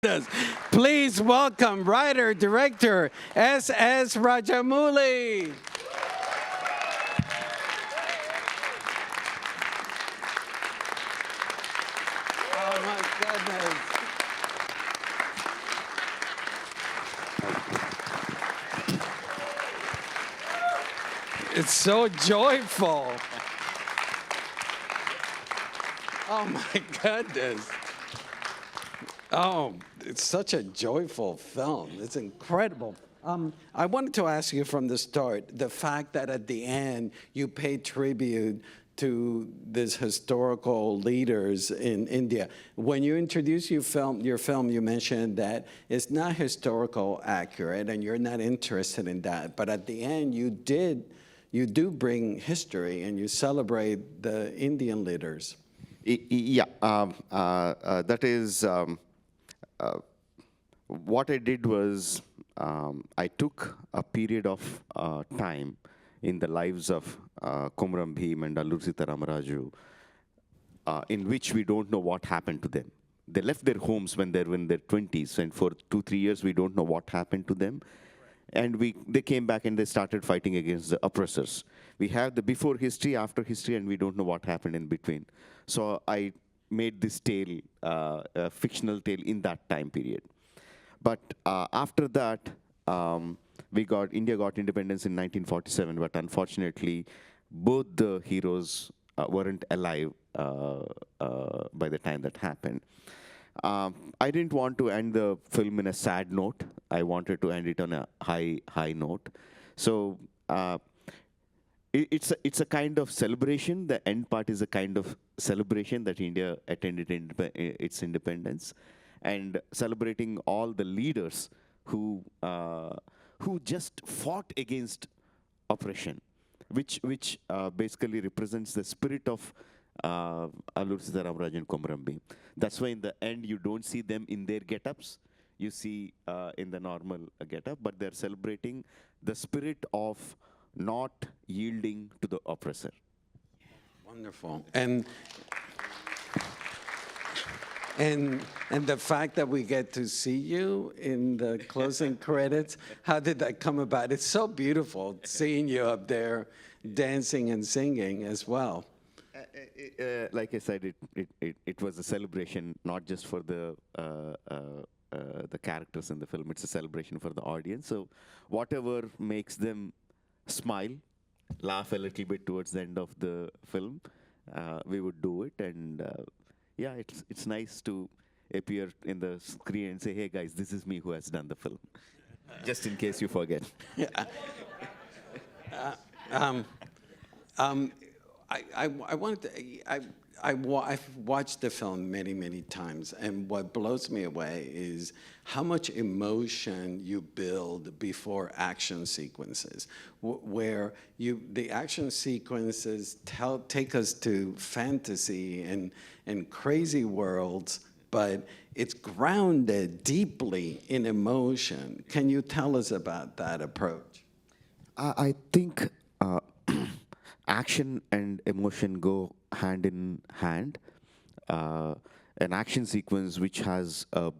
us. Please welcome writer, director, S.S. Rajamouli. Oh my goodness. It's so joyful. Oh my goodness. Oh, it's such a joyful film. It's incredible. I wanted to ask you from the start, the fact that at the end you pay tribute to these historical leaders in India. When you introduce your film, you mentioned that it's not historical accurate and you're not interested in that. But at the end, you do bring history and you celebrate the Indian leaders. Yeah, that is what I did was I took a period of time in the lives of Komaram Bhim and Alluri Sita Ramaraju in which we don't know what happened to them. They left their homes when they were in their 20s, and for 2-3 years we don't know what happened to them. And they came back and they started fighting against the oppressors. We have the before history, after history, and we don't know what happened in between. So I made this tale, a fictional tale in that time period. But after that, India got independence in 1947, but unfortunately, both the heroes weren't alive by the time that happened. I didn't want to end the film in a sad note. I wanted to end it on a high note. So it's a kind of celebration. The end part is a kind of celebration that India attended its independence, and celebrating all the leaders who just fought against oppression, which basically represents the spirit of Alluri Sita Ramaraju and Komaram Bhim. That's why in the end you don't see them in their get-ups. You see in the normal get-up, but they're celebrating the spirit of not yielding to the oppressor. Wonderful. And the fact that we get to see you in the closing credits, how did that come about? It's so beautiful seeing you up there dancing and singing as well. Like I said, it was a celebration, not just for the characters in the film. It's a celebration for the audience. So whatever makes them smile, laugh a little bit towards the end of the film, we would do it. And yeah, it's nice to appear in the screen and say, hey guys, this is me who has done the film. Just in case you forget. I wanted to, I've watched the film many times, and what blows me away is how much emotion you build before action sequences, where the action sequences take us to fantasy and crazy worlds, but it's grounded deeply in emotion. Can you tell us about that approach? I think action and emotion go hand in hand. An action sequence which has a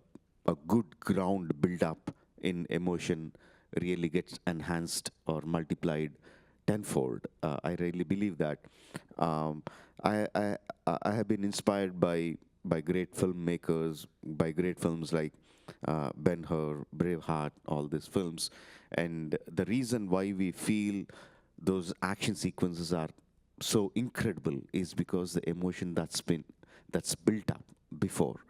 good ground build-up in emotion really gets enhanced or multiplied tenfold. I really believe that. I have been inspired by great filmmakers, by great films like Ben-Hur, Braveheart, all these films. And the reason why we feel those action sequences are so incredible is because the emotion that's built up before.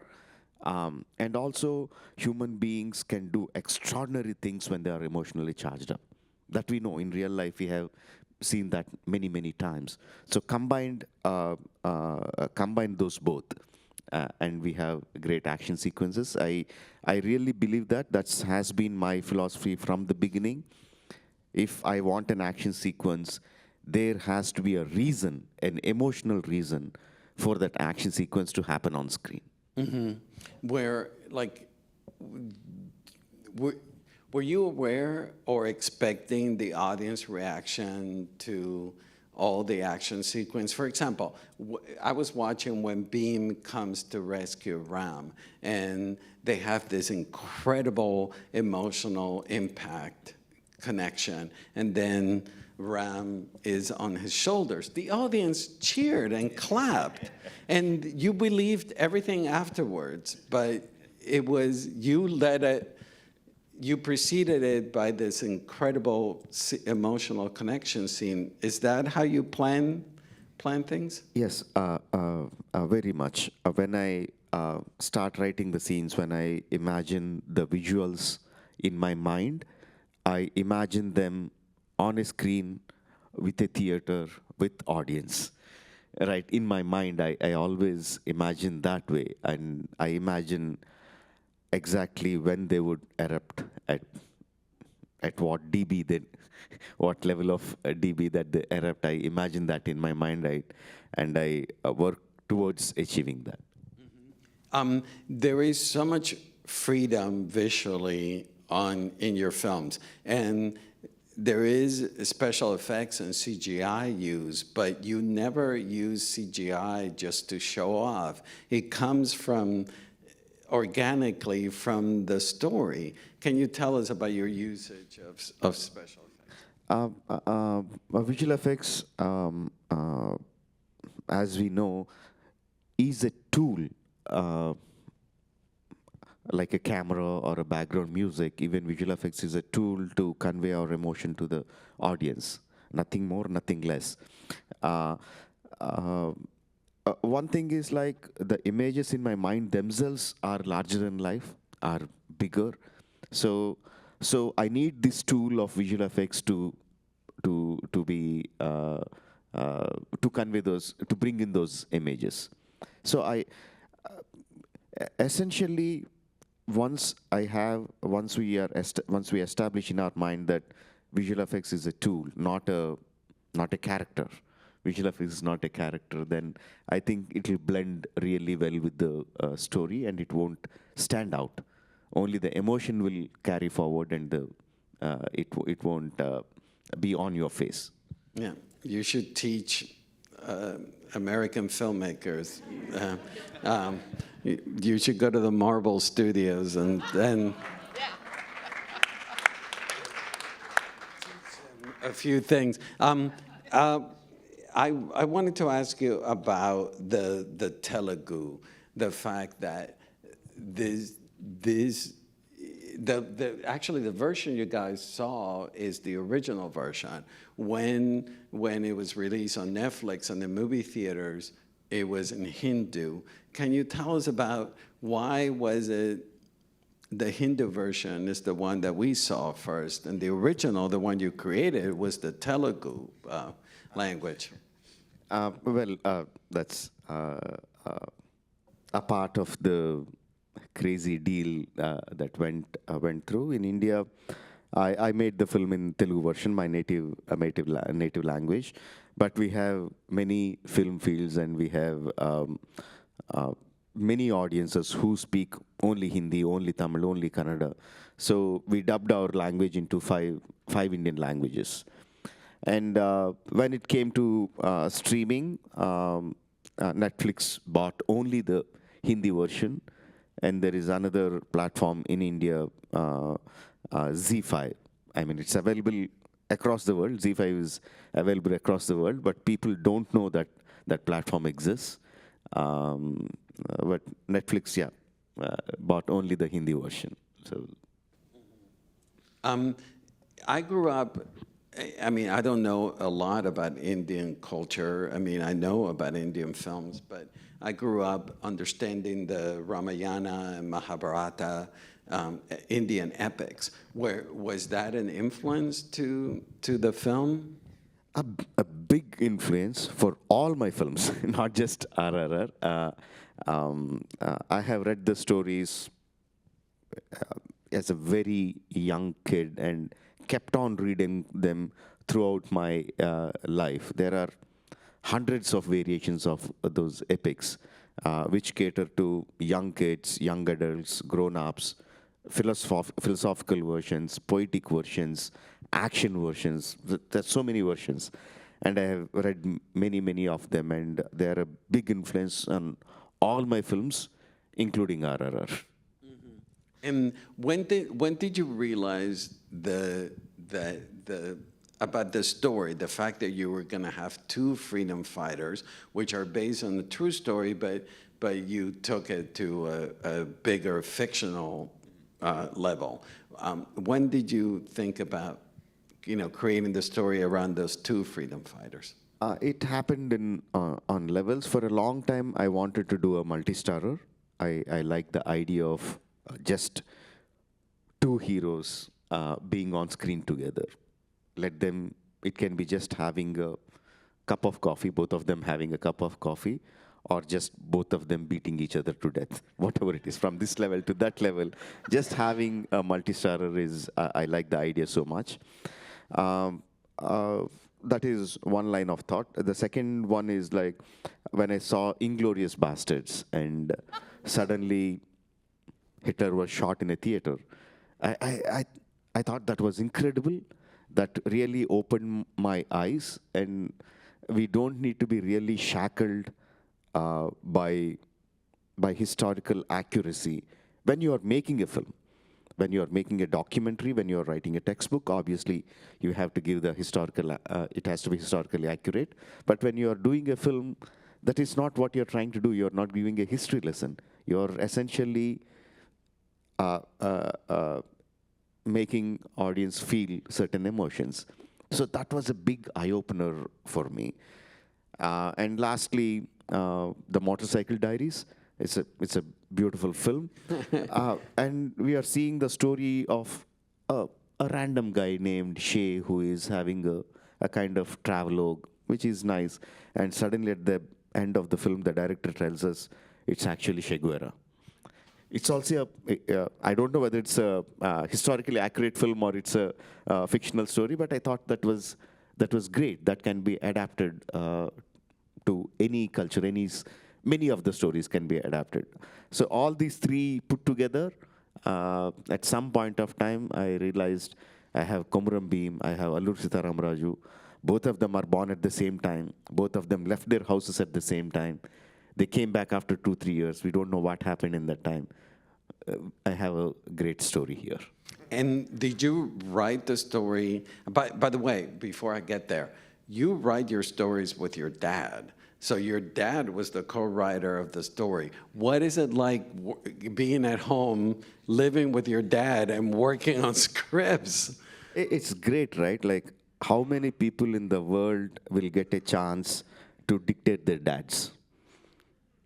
And also, human beings can do extraordinary things when they are emotionally charged up. That we know in real life. We have seen that many times. So combine those both, and we have great action sequences. I really believe that has been my philosophy from the beginning. If I want an action sequence, there has to be a reason, an emotional reason, for that action sequence to happen on screen. Mm-hmm. Where, like, were you aware or expecting the audience reaction to all the action sequence. For example, I was watching when Beam comes to rescue Ram, and they have this incredible emotional impact connection, and then Ram is on his shoulders. The audience cheered and clapped, and you believed everything afterwards, but it was, you preceded it by this incredible emotional connection scene. Is that how you plan things? Yes, very much. When I start writing the scenes, when I imagine the visuals in my mind, I imagine them on a screen with a theater, with audience. Right, in my mind, I always imagine that way, and I imagine exactly when they would erupt at what dB they, what level of dB that they erupt. I imagine that in my mind, right, and I work towards achieving that. There is so much freedom visually in your films, and there is special effects and CGI used, but you never use CGI just to show off. It comes from organically from the story. Can you tell us about your usage of special effects? Visual effects, as we know, is a tool, like a camera or a background music. Even visual effects is a tool to convey our emotion to the audience. Nothing more, nothing less. One thing is like the images in my mind themselves are larger than life, are bigger. So I need this tool of visual effects to be to convey those, to bring in those images. So I essentially, once we establish in our mind that visual effects is a tool, not a character. Visual effects is not a character, then I think it will blend really well with the story, and it won't stand out. Only the emotion will carry forward, and it won't be on your face. Yeah, you should teach American filmmakers. You should go to the Marvel Studios and then a few things. I wanted to ask you about the Telugu, the fact that actually the version you guys saw is the original version. When it was released on Netflix and the movie theaters, it was in Hindu. Can you tell us about why was it the Hindu version is the one that we saw first, and the original, the one you created, was the Telugu language? That's a part of the crazy deal that went through in India. I made the film in Telugu version, my native language, but we have many film fields, and we have many audiences who speak only Hindi, only Tamil, only Kannada. So we dubbed our language into five Indian languages. And when it came to streaming, Netflix bought only the Hindi version, and there is another platform in India, ZEE5. I mean, it's available across the world. ZEE5 is available across the world, but people don't know that that platform exists. But Netflix, bought only the Hindi version. So, I grew up. I mean, I don't know a lot about Indian culture. I mean, I know about Indian films, but I grew up understanding the Ramayana and Mahabharata, Indian epics. Was that an influence to the film? a big influence for all my films, not just RRR. I have read the stories as a very young kid and kept on reading them throughout my life. There are hundreds of variations of those epics, which cater to young kids, young adults, grown-ups, philosophical versions, poetic versions, action versions. There's so many versions. and I have read many of them, and they are a big influence on all my films, including RRR. And when did you realize the about the story, the fact that you were going to have two freedom fighters, which are based on the true story, but you took it to a bigger fictional level? When did you think about, creating the story around those two freedom fighters? It happened on levels. For a long time, I wanted to do a multi-starrer. I like the idea of just two heroes being on screen together. Let them, it can be just having a cup of coffee, both of them having a cup of coffee, or just both of them beating each other to death, whatever it is, from this level to that level. Just having a multi-starrer is, I like the idea so much. Um, that is one line of thought. The second one is like when I saw Inglorious Bastards and suddenly Hitler was shot in a theater. I thought that was incredible. That really opened my eyes, and we don't need to be really shackled by historical accuracy when you are making a film. When you are making a documentary, when you are writing a textbook, obviously you have to give the historical, it has to be historically accurate. But when you are doing a film, that is not what you're trying to do. You're not giving a history lesson. You're essentially making audience feel certain emotions. So that was a big eye-opener for me. And lastly, The Motorcycle Diaries. It's a beautiful film. And we are seeing the story of a random guy named Shay who is having a kind of travelogue, which is nice. And suddenly at the end of the film, the director tells us it's actually Che Guevara. It's also I don't know whether it's a historically accurate film or it's a fictional story, but I thought that was great. That can be adapted to any culture, many of the stories can be adapted. So all these three put together, at some point of time, I realized I have Komuram Bhim, I have Alluri Sita Ramaraju. Both of them are born at the same time. Both of them left their houses at the same time. They came back after 2-3 years. We don't know what happened in that time. I have a great story here. And did you write the story? By the way, before I get there, you write your stories with your dad. So your dad was the co-writer of the story. What is it like being at home, living with your dad and working on scripts? It's great, right? Like, how many people in the world will get a chance to dictate their dads?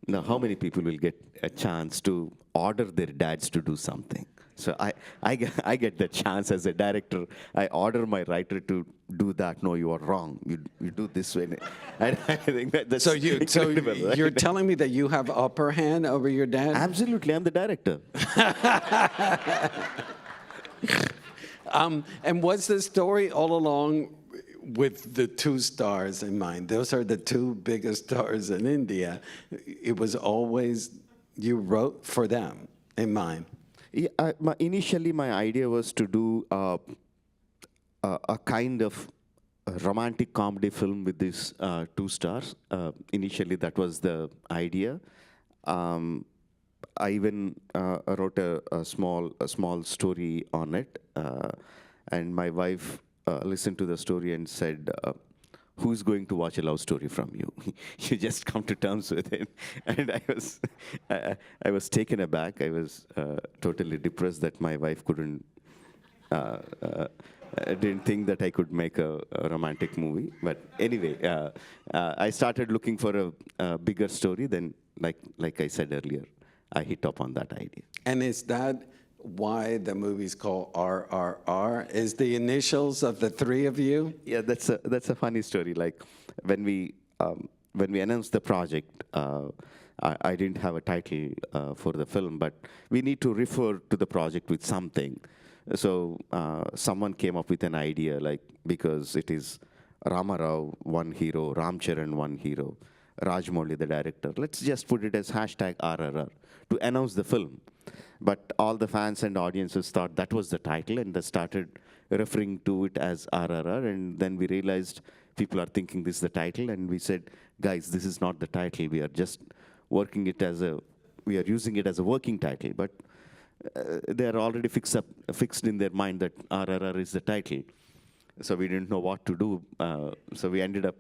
Now, how many people will get a chance to order their dads to do something? So I get the chance as a director. I order my writer to do that. No, you are wrong. You do this way. And I think that's incredible, right? You're telling me that you have upper hand over your dad? Absolutely, I'm the director. And was the story all along with the two stars in mind? Those are the two biggest stars in India. It was always, you wrote for them in mind. Yeah, initially, my idea was to do a kind of romantic comedy film with these two stars. Initially, that was the idea. I even wrote a small story on it, and my wife listened to the story and said, who's going to watch a love story from you? You just come to terms with it. And I was taken aback. I was totally depressed that my wife couldn't, didn't think that I could make a romantic movie. But anyway, I started looking for a bigger story. Then, like I said earlier, I hit up on that idea. And is that why the movie's called RRR? Is the initials of the three of you? Yeah, that's a funny story. Like when we announced the project, I didn't have a title for the film, but we need to refer to the project with something. So someone came up with an idea, like, because it is Ramarao, one hero, Ramcharan, one hero, Rajamouli, the director. Let's just put it as #RRR to announce the film. But all the fans and audiences thought that was the title, and they started referring to it as RRR. And then we realized people are thinking this is the title, and we said, guys, this is not the title. We are just working it as we are using it as a working title, but they are already fixed in their mind that RRR is the title. So we didn't know what to do. So we ended up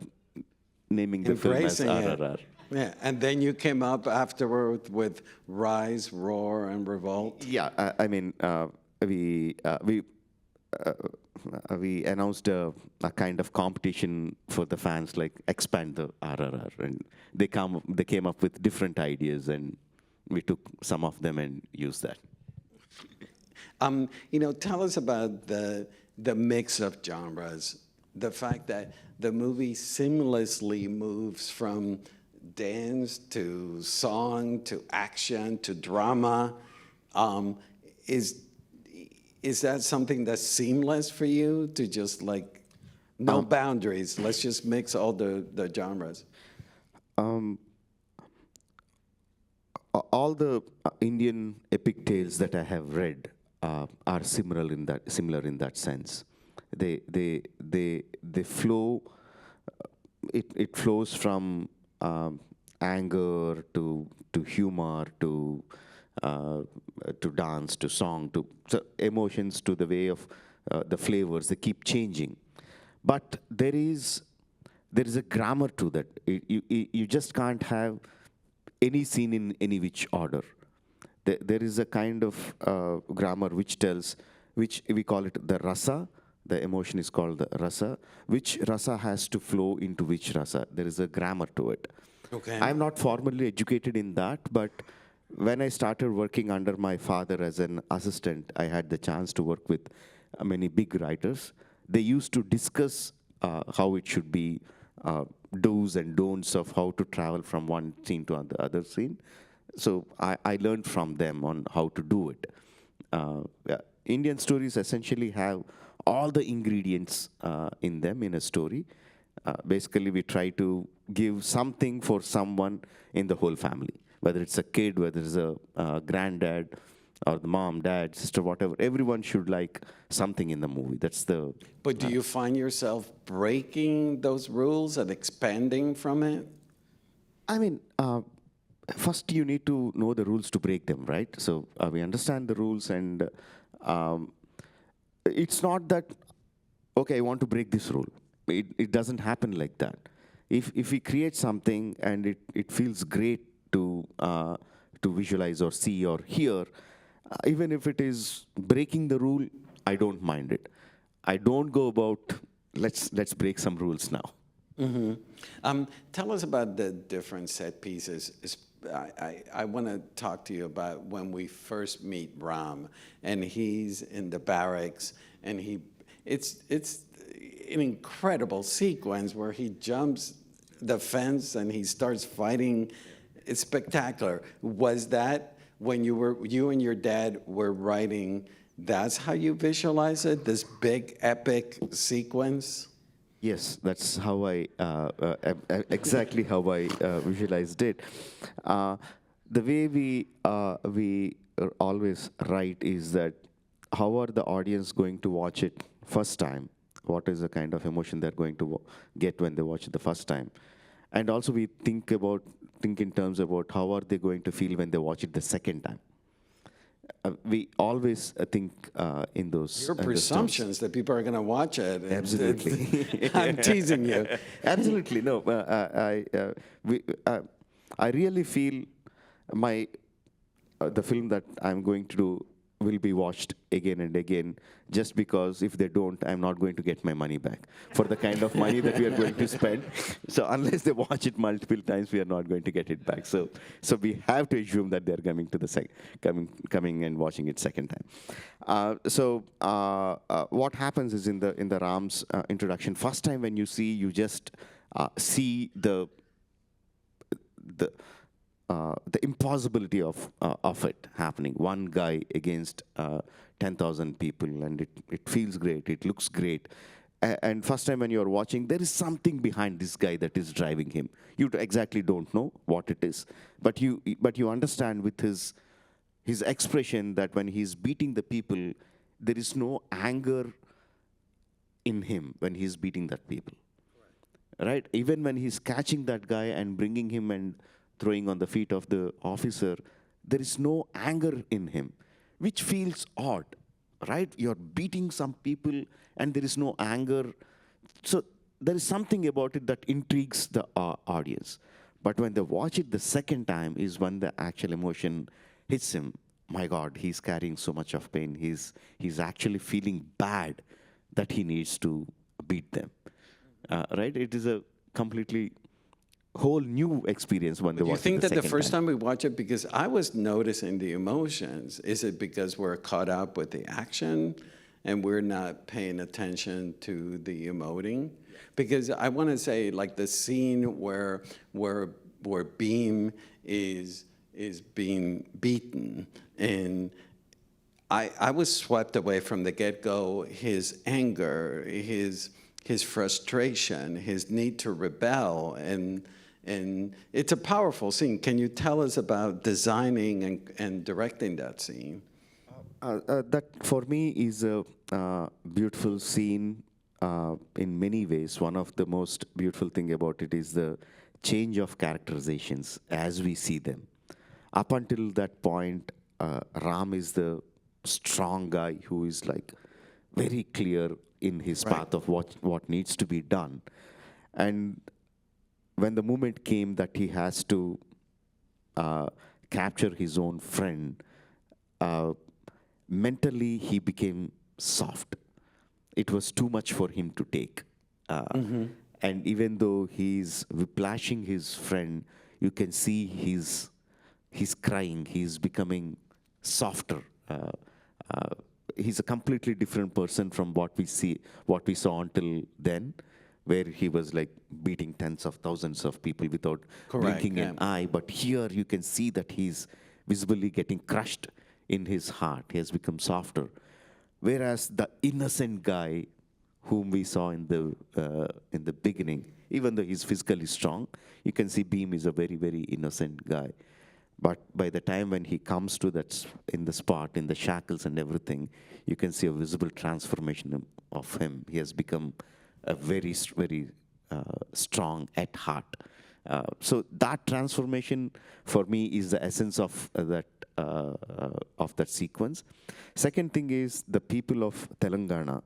naming the film as Embracing it. RRR. Yeah, and then you came up afterward with Rise, Roar, and Revolt. Yeah, I mean, we announced a kind of competition for the fans, like expand the RRR, and they came up with different ideas, and we took some of them and used that. Tell us about the mix of genres, the fact that the movie seamlessly moves from dance to song to action to drama. Is that something that's seamless for you, to just like no boundaries? Let's just mix all the genres. All the Indian epic tales that I have read are similar in that sense. They flow. It flows from anger to humor to dance to song to emotions to the way of the flavors. They keep changing, but there is a grammar to that. You just can't have any scene in any which order. There is a kind of grammar which we call it the rasa. The emotion is called the rasa. Which rasa has to flow into which rasa? There is a grammar to it. Okay. I'm not formally educated in that, but when I started working under my father as an assistant, I had the chance to work with many big writers. They used to discuss how it should be, do's and don'ts of how to travel from one scene to the other scene. So I learned from them on how to do it. Yeah. Indian stories essentially have all the ingredients in them in a story. Basically, we try to give something for someone in the whole family, whether it's a kid, whether it's a granddad, or the mom, dad, sister, whatever. Everyone should like something in the movie. That's the. But do you find yourself breaking those rules and expanding from it? I mean, first you need to know the rules to break them, right? So we understand the rules, and it's not that, okay, I want to break this rule. It doesn't happen like that. If we create something and it feels great to visualize or see or hear, even if it is breaking the rule, I don't mind it. I don't go about, let's break some rules now. Mm-hmm. Tell us about the different set pieces. I want to talk to you about when we first meet Ram, and he's in the barracks, and it's an incredible sequence where he jumps the fence and he starts fighting. It's spectacular. Was that when you and your dad were writing, that's how you visualize it, this big epic sequence? Yes, that's how exactly how I visualized it. The way we always write is that how are the audience going to watch it first time? What is the kind of emotion they're going to get when they watch it the first time? And also we think in terms about how are they going to feel when they watch it the second time. We always think in those. Your presumptions that people are going to watch it. Absolutely. I'm teasing you. Absolutely, no. I really feel the film that I'm going to do will be watched again and again, just because if they don't, I'm not going to get my money back for the kind of money that we are going to spend. So unless they watch it multiple times, we are not going to get it back. So we have to assume that they're coming to the coming and watching it second time. What happens is in the Ram's introduction, first time when you see, you just see the impossibility of it happening. One guy against 10,000 people, and it feels great. It looks great. And first time when you're watching, there is something behind this guy that is driving him. You exactly don't know what it is, but you understand with his expression that when he's beating the people, there is no anger in him when he's beating that people. right? Even when he's catching that guy and bringing him and throwing on the feet of the officer, there is no anger in him, which feels odd, right? You're beating some people and there is no anger. So there is something about it that intrigues the audience. But when they watch it the second time is when the actual emotion hits him. My God, he's carrying so much of pain. He's actually feeling bad that he needs to beat them. Right? It is a completely whole new experience when they You watch it think the that the second first time. time we watch it, because I was noticing the emotions, is it because we're caught up with the action and we're not paying attention to the emoting? Because I want to say, like the scene where Beam is being beaten, and I was swept away from the get-go. His anger, his frustration, his need to rebel, and it's a powerful scene. Can you tell us about designing and directing that scene? That for me is a beautiful scene in many ways. One of the most beautiful thing about it is the change of characterizations as we see them. Up until that point, Ram is the strong guy who is like very clear in his Right. path of what needs to be done. And when the moment came that he has to capture his own friend, uh, mentally he became soft. It was too much for him to take. And even though he's whiplashing his friend, you can see he's crying, he's becoming softer. He's a completely different person from what we saw until then, where he was like beating tens of thousands of people without Correct, blinking an yeah. eye. But here you can see that he's visibly getting crushed in his heart. He has become softer. Whereas the innocent guy whom we saw in the beginning, even though he's physically strong, you can see Beam is a very, very innocent guy. But by the time when he comes to that in the spot, in the shackles and everything, you can see a visible transformation of him. He has become a very, very strong at heart. So that transformation for me is the essence of that sequence. Second thing is the people of Telangana,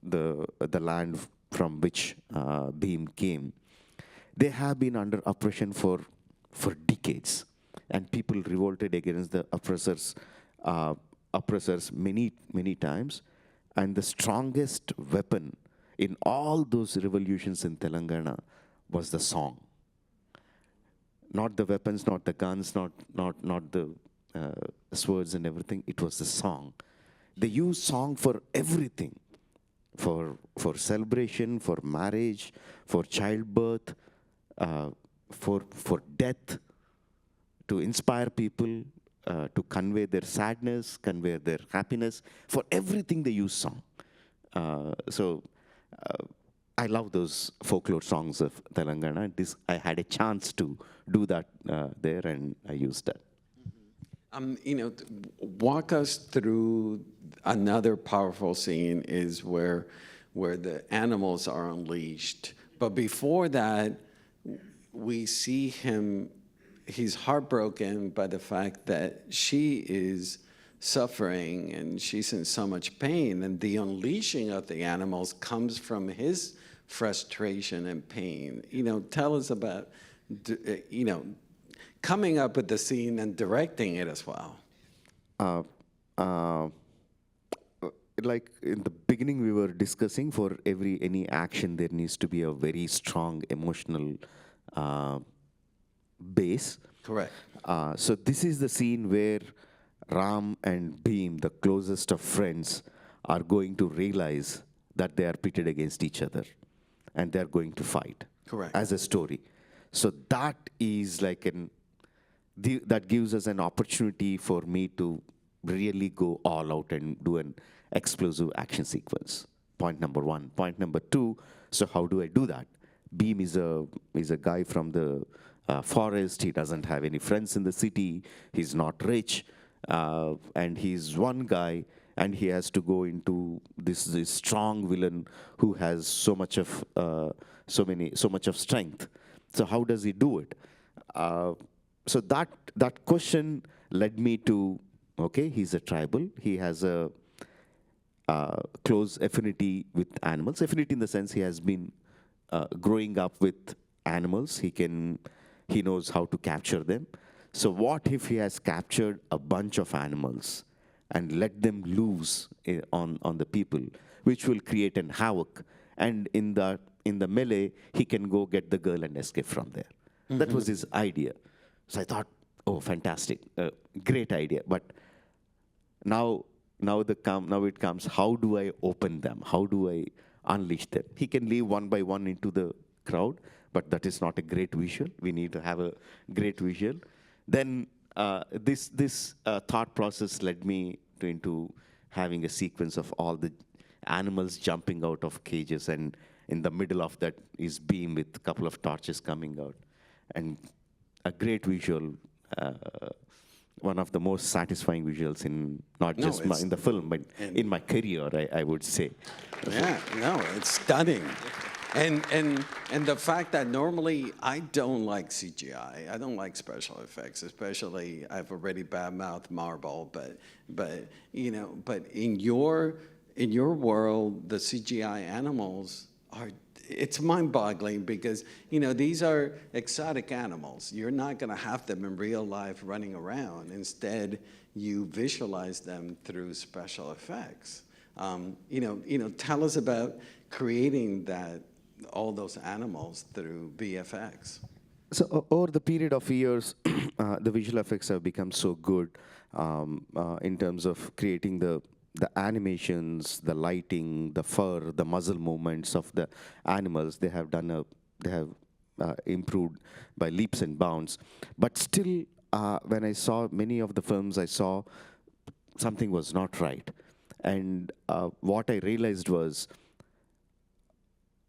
the land from which Beam came. They have been under oppression for decades, and people revolted against the oppressors many times. And the strongest weapon in all those revolutions in Telangana was the song. Not the weapons, not the guns, not the swords and everything. It was the song. They used song for everything, for celebration, for marriage, for childbirth, for death, to inspire people, to convey their sadness, convey their happiness. For everything they use song. So I love those folklore songs of Telangana. I had a chance to do that there, and I used that. Walk us through another powerful scene is where the animals are unleashed. But before that, we see him, he's heartbroken by the fact that she is suffering and she's in so much pain, and the unleashing of the animals comes from his frustration and pain. Tell us about, coming up with the scene and directing it as well. Like in the beginning we were discussing, for any action there needs to be a very strong emotional base. Correct. So this is the scene where Ram and Beam, the closest of friends, are going to realize that they are pitted against each other and they are going to fight. Correct. As a story. So that is like that gives us an opportunity for me to really go all out and do an explosive action sequence. Point number one. Point number two, so how do I do that? Beam is a guy from the forest. He doesn't have any friends in the city. He's not rich. And he's one guy and he has to go into this strong villain who has so much of strength. So how does he do it? So that question led me to, okay, he's a tribal. He has a close affinity with animals. Affinity in the sense he has been growing up with animals. He knows how to capture them. So what if he has captured a bunch of animals and let them loose on the people, which will create an havoc, and in the melee he can go get the girl and escape from there. That was his idea. So I thought, oh, fantastic, great idea. But now it comes, how do I open them? How do I unleash them? He can leave one by one into the crowd, but that is not a great visual. We need to have a great visual. Then this thought process led me into having a sequence of all the animals jumping out of cages, and in the middle of that is Beam with a couple of torches coming out. And a great visual, one of the most satisfying visuals in not just in the film, but in my career, I would say. Yeah, no, it's stunning. And the fact that normally I don't like CGI, I don't like special effects, especially I've already bad-mouthed Marvel, but you know, but in your world, the CGI animals are, it's mind-boggling because, you know, these are exotic animals. You're not going to have them in real life running around. Instead, you visualize them through special effects. You know, tell us about creating all those animals through VFX. So over the period of years, the visual effects have become so good in terms of creating the animations, the lighting, the fur, the muzzle movements of the animals. They have improved by leaps and bounds. But still, when I saw many of the films, I saw something was not right. And what I realized was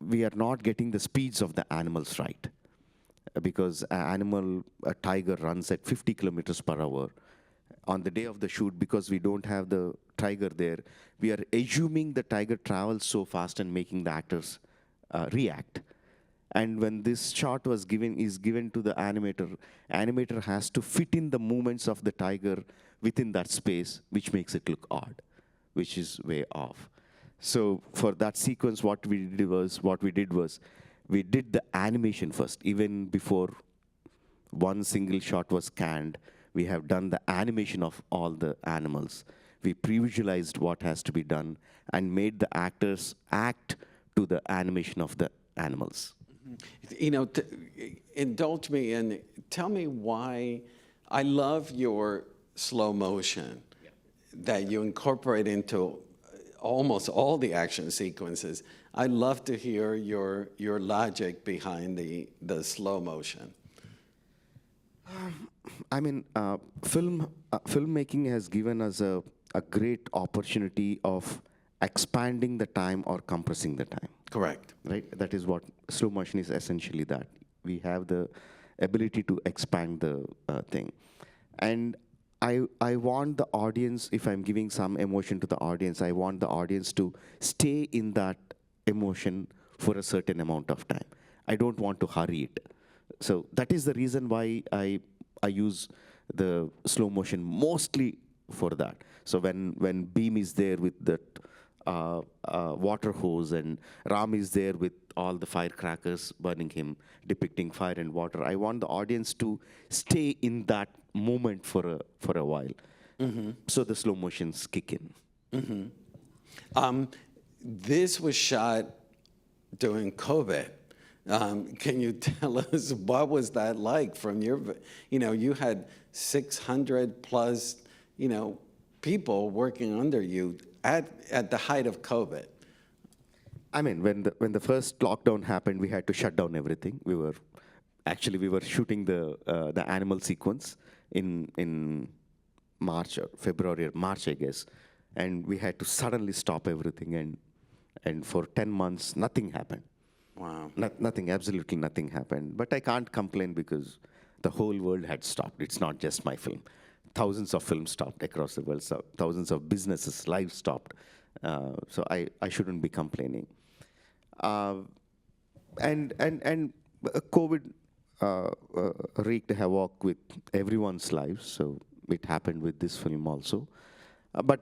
we are not getting the speeds of the animals right. Because a tiger runs at 50 kilometers per hour. On the day of the shoot, because we don't have the tiger there, we are assuming the tiger travels so fast and making the actors react. And when this shot is given to the animator has to fit in the movements of the tiger within that space, which makes it look odd, which is way off. So for that sequence, what we did was we did the animation first. Even before one single shot was scanned, we have done the animation of all the animals. We pre-visualized what has to be done and made the actors act to the animation of the animals. You know, indulge me and tell me why. I love your slow motion that you incorporate into almost all the action sequences. I'd love to hear your logic behind the slow motion. I mean, filmmaking has given us a great opportunity of expanding the time or compressing the time. Correct. Right? That is what slow motion is essentially, that we have the ability to expand the thing. And I want the audience, if I'm giving some emotion to the audience, I want the audience to stay in that emotion for a certain amount of time. I don't want to hurry it. So that is the reason why I use the slow motion mostly for that. So when Beam is there with that water hose and Ram is there with all the firecrackers burning him, depicting fire and water, I want the audience to stay in that moment for a while. So the slow motions kick in. This was shot during COVID. Can you tell us what was that like from your, you know, you had 600 plus, you know, people working under you at the height of COVID. I mean, when the first lockdown happened, we had to shut down everything. We were shooting the animal sequence in March or February or March, I guess, and we had to suddenly stop everything, and for 10 months nothing happened. Wow. Nothing, absolutely nothing happened. But I can't complain because the whole world had stopped. It's not just my film. thousands of films stopped across the world, so thousands of businesses, lives stopped. So I shouldn't be complaining. And COVID wreaked havoc with everyone's lives, so it happened with this film also. But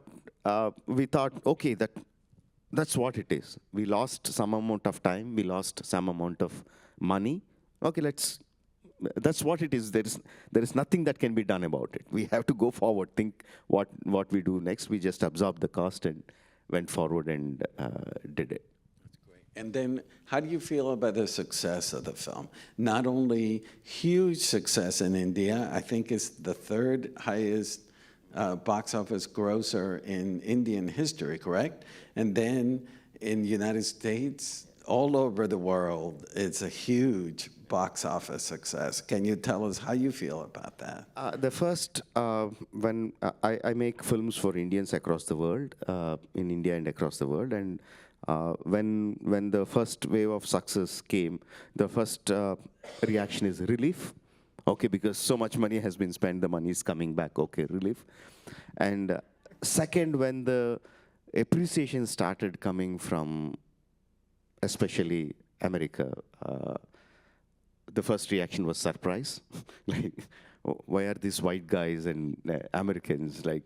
we thought, okay, that's what it is. We lost some amount of time, we lost some amount of money. Okay, that's what it is. There is nothing that can be done about it. We have to go forward, think what we do next. We just absorbed the cost and went forward and did it. And then, how do you feel about the success of the film? Not only huge success in India, I think it's the third highest box office grosser in Indian history, correct? And then in the United States, all over the world, it's a huge box office success. Can you tell us how you feel about that? The first, when I make films for Indians across the world, in India and across the world, and when the first wave of success came, the first reaction is relief. Okay, because so much money has been spent, the money is coming back. Okay, relief. And second, when the appreciation started coming from, especially America, the first reaction was surprise. Like, why are these white guys and Americans, like,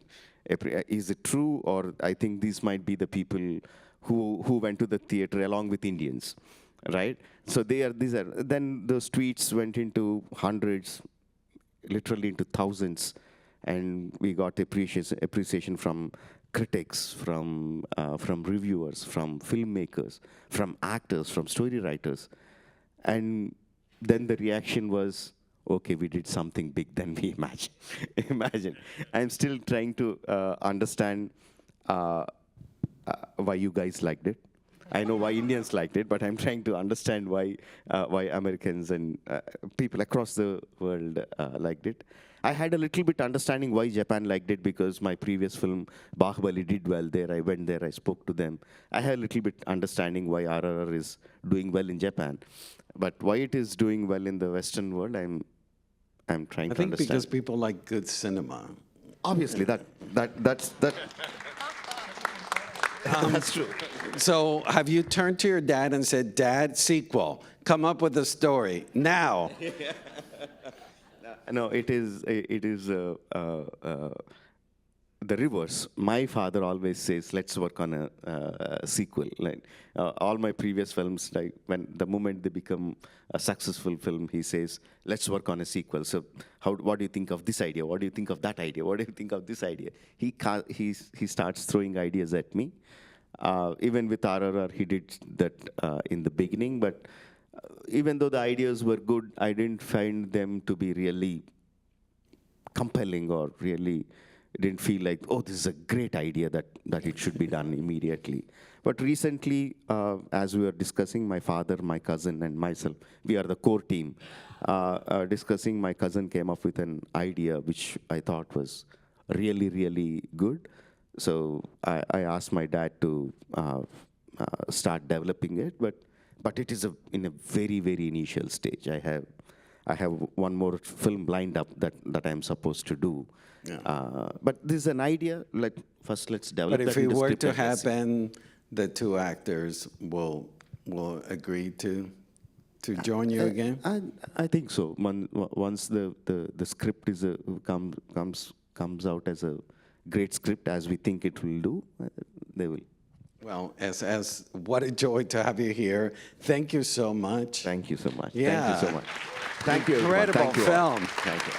is it true? Or I think these might be the people who went to the theater along with Indians, right? So these are, then those tweets went into hundreds, literally into thousands, and we got appreciation from critics, from reviewers, from filmmakers, from actors, from story writers. And then the reaction was, okay, we did something big than we imagined. Imagine. I'm still trying to understand why you guys liked it. I know why Indians liked it, but I'm trying to understand why Americans and people across the world liked it. I had a little bit understanding why Japan liked it, because my previous film, Bahubali, did well there. I went there, I spoke to them. I had a little bit understanding why RRR is doing well in Japan. But why it is doing well in the Western world, I'm trying to understand. I think because people like good cinema. Obviously, that's that's true. So have you turned to your dad and said, Dad, sequel, come up with a story, now? No, it is the reverse. My father always says, let's work on a sequel. Like all my previous films, like the moment they become a successful film, he says, let's work on a sequel. So what do you think of this idea? What do you think of that idea? What do you think of this idea? He starts throwing ideas at me. Even with RRR, he did that in the beginning, but even though the ideas were good, I didn't find them to be really compelling, or really didn't feel like, oh, this is a great idea that it should be done immediately. But recently, as we were discussing, my father, my cousin, and myself, we are the core team, discussing, my cousin came up with an idea which I thought was really, really good. So I asked my dad to start developing it, but it is in a very, very initial stage. I have one more film lined up that I'm supposed to do. Yeah. But this is an idea. First, let's develop. But if it were to happen, the two actors will agree to join you again. I think so. Once the script is comes out as a great script, as we think it will do, they will. Well, as what a joy to have you here. Thank you so much. Thank you so much. Yeah. Thank you so much. Thank you. Incredible Thank you film. Thank you.